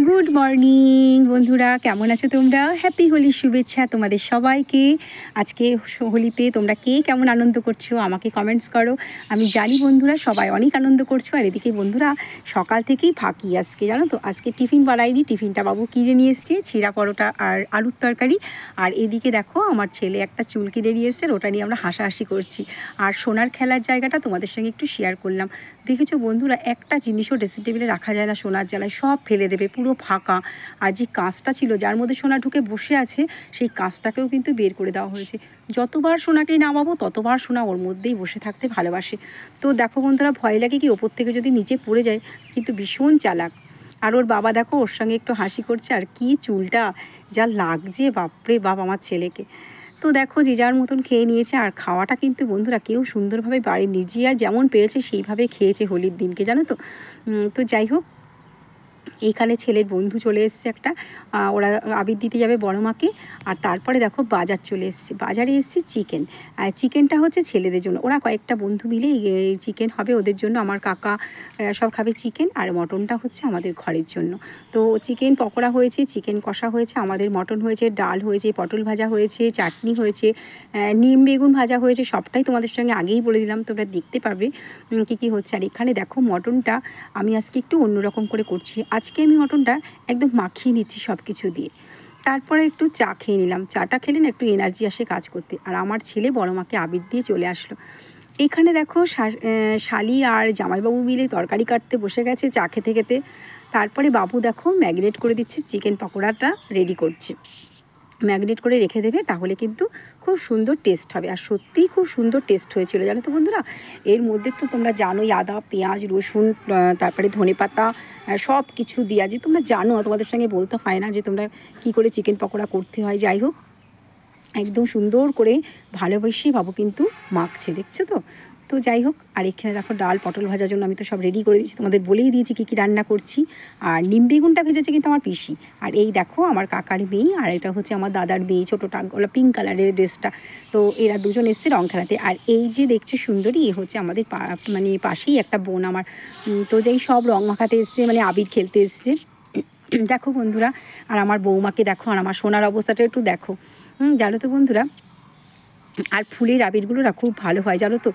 Good morning বন্ধুরা, কেমন আছো তোমরা? হ্যাপি হোলির শুভেচ্ছা তোমাদের সবাইকে। আজকে হোলিতে তোমরা কে কেমন আনন্দ করছো আমাকে কমেন্টস করো। আমি জানি বন্ধুরা সবাই অনেক আনন্দ করছো। আর এদিকে বন্ধুরা সকাল থেকেই ফাঁকি আজকে, জানো তো। আজকে টিফিন বানাইনি, টিফিনটা বাবু কিনে নিয়ে এসছে, ছিঁড়া পরোটা আর আলুর তরকারি। আর এদিকে দেখো আমার ছেলে একটা চুল কিনে নিয়ে এসছে, ওটা নিয়ে আমরা হাসাহাসি করছি। আর সোনার খেলার জায়গাটা তোমাদের সঙ্গে একটু শেয়ার করলাম। দেখেছো বন্ধুরা, একটা জিনিসও ড্রেসিং টেবিলে রাখা যায় না, সোনার জ্বালায় সব ফেলে দেবে, পুরো ফাঁকা। আর যে কাঁচটা ছিল যার মধ্যে সোনা ঢুকে বসে আছে, সেই কাঁচটাকেও কিন্তু বের করে দেওয়া হয়েছে। যতবার সোনাকেই নামাবো ততবার সোনা ওর মধ্যেই বসে থাকতে ভালোবাসে। তো দেখো বন্ধুরা, ভয় লাগে কি ওপর থেকে যদি নিচে পড়ে যায়, কিন্তু ভীষণ চালাক। আর ওর বাবা দেখো ওর সঙ্গে একটু হাসি করছে। আর কি চুলটা যা লাগছে, বাপরে বাপ আমার ছেলেকে। তো দেখো যে যার মতন খেয়ে নিয়েছে। আর খাওয়াটা কিন্তু বন্ধুরা কেউ সুন্দরভাবে বাড়ির নিজে আর যেমন পেরেছে সেইভাবে খেয়েছে হোলির দিনকে, জানো তো। তো যাই হোক, এইখানে ছেলের বন্ধু চলে এসছে একটা, ওরা আবির দিতে যাবে বড় মাকে। আর তারপরে দেখো বাজার চলে এসছে, বাজারে এসছে চিকেন। চিকেনটা হচ্ছে ছেলেদের জন্য, ওরা কয়েকটা বন্ধু মিলে চিকেন হবে ওদের জন্য। আমার কাকা সব খাবে চিকেন, আর মটনটা হচ্ছে আমাদের ঘরের জন্য। তো চিকেন পকোড়া হয়েছে, চিকেন কষা হয়েছে, আমাদের মটন হয়েছে, ডাল হয়েছে, পটল ভাজা হয়েছে, চাটনি হয়েছে, নিম বেগুন ভাজা হয়েছে। সবটাই তোমাদের সঙ্গে আগেই বলে দিলাম, তোমরা দেখতে পারবে কী কী হচ্ছে। আর এখানে দেখো মটনটা আমি আজকে একটু অন্যরকম করে করছি। আজকে আমি মটনটা একদম মাখিয়ে নিচ্ছি সব কিছু দিয়ে। তারপরে একটু চা খেয়ে নিলাম, চাটা খেলে না একটু এনার্জি আসে কাজ করতে। আর আমার ছেলে বড় মাকে আবির দিয়ে চলে আসলো। এইখানে দেখো শালি আর জামাইবাবু মিলে তরকারি কাটতে বসে গেছে চা খেতে খেতে। তারপরে বাবু দেখো ম্যাগনেট করে দিচ্ছে, চিকেন পকোড়াটা রেডি করছে। ম্যাগনেট করে রেখে দেবে, তাহলে কিন্তু খুব সুন্দর টেস্ট হবে। আর সত্যিই খুব সুন্দর টেস্ট হয়েছিল, জানো তো বন্ধুরা। এর মধ্যে তো তোমরা জানোই আদা, পেঁয়াজ, রসুন, তারপরে ধনেপাতা, সব কিছু দেওয়া, যে তোমরা জানো, তোমাদের সঙ্গে বলতে হয় না যে তোমরা কী করে চিকেন পকোড়া করতে হয়। যাই হোক, একদম সুন্দর করে ভালোবেসে বাবু কিন্তু মাখছে, দেখছো তো। তো যাই হোক, আর এখানে দেখো ডাল পটল ভাজার জন্য আমি তো সব রেডি করে দিয়েছি, তোমাদের বলেই দিয়েছি কী কী রান্না করছি। আর নিম বেগুনটা ভেজেছে কিন্তু আমার পিসি। আর এই দেখো আমার কাকার মেয়ে, আর এটা হচ্ছে আমার দাদার মেয়ে, ছোটোটা ওলা পিঙ্ক কালারের ড্রেসটা। তো এরা দুজন এসছে রং খেলাতে। আর এই যে দেখছো সুন্দরী, এ হচ্ছে আমাদের মানে পাশেই একটা বোন আমার। তো যেই সব রং মাখাতে এসছে, মানে আবির খেলতে এসছে। দেখো বন্ধুরা, আর আমার বৌমাকে দেখো, আর আমার সোনার অবস্থাটা একটু দেখো। জানো তো বন্ধুরা, আর ফুলের আবিরগুলো না খুব ভালো হয়, জানো তো।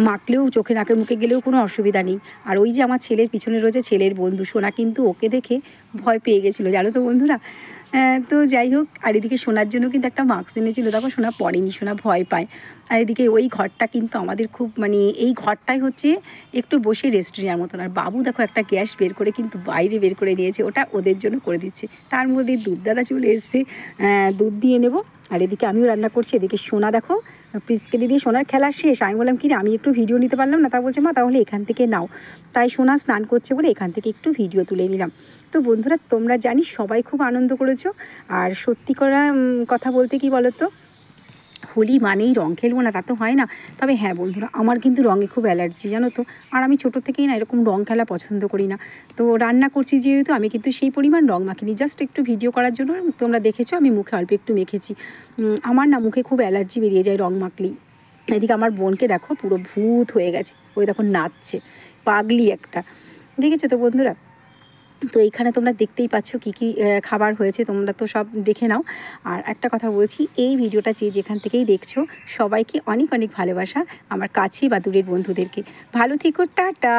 মাখলেও চোখে নাকে মুখে গেলেও কোনো অসুবিধা নেই। আর ওই যে আমার ছেলের পিছনে রয়েছে ছেলের বন্ধু সোনা, কিন্তু ওকে দেখে ভয় পেয়ে গেছিলো, জানো তো বন্ধুরা। তো যাই হোক, আর এদিকে সোনার জন্য কিন্তু একটা মাস্ক এনেছিলো, দেখো সোনা পড়েনি, সোনা ভয় পায়। আর এদিকে ওই ঘরটা কিন্তু আমাদের খুব, মানে এই ঘরটাই হচ্ছে একটু বসে রেস্ট নেওয়ার মতন। আর বাবু দেখো একটা গ্যাস বের করে কিন্তু বাইরে বের করে নিয়েছে, ওটা ওদের জন্য করে দিচ্ছে। তার মধ্যে দুধ দাদা চলে এসছে, দুধ দিয়ে নেবো। আর এদিকে আমিও রান্না করছি। এদিকে সোনা দেখো পিস কেটে দিয়ে, সোনার খেলা শেষ। আমি বললাম কি আমি একটু ভিডিও নিতে পারলাম না, তা বলছে মা তাহলে এখান থেকে নাও। তাই সোনা স্নান করছে বলে এখান থেকে একটু ভিডিও তুলে নিলাম। তো বন্ধুরা, তোমরা জানি সবাই খুব আনন্দ করেছো। আর সত্যি করা কথা বলতে কি বলো তো, হোলি মানেই রং খেলবো না তা তো হয় না। তবে হ্যাঁ বন্ধুরা, আমার কিন্তু রঙে খুব অ্যালার্জি, জানো তো। আর আমি ছোটো থেকেই না এরকম রং খেলা পছন্দ করি না। তো রান্না করছি যেহেতু, আমি কিন্তু সেই পরিমাণ রং মাখিনি, জাস্ট একটু ভিডিও করার জন্য। তোমরা দেখেছো আমি মুখে অল্প একটু মেখেছি। আমার না মুখে খুব অ্যালার্জি বেরিয়ে যায় রং মাখলেই। এদিকে আমার বোনকে দেখো পুরো ভূত হয়ে গেছে, ওই দেখো নাচছে, পাগলি একটা। দেখেছো তো বন্ধুরা। তো এইখানে তোমরা দেখতেই পাচ্ছ কী কী খাবার হয়েছে, তোমরা তো সব দেখে নাও। আর একটা কথা বলছি, এই ভিডিওটা যেখান থেকেই দেখছো সবাইকে অনেক অনেক ভালোবাসা, আমার কাছে বা দূরের বন্ধুদেরকে। ভালো থেকো, টাটা।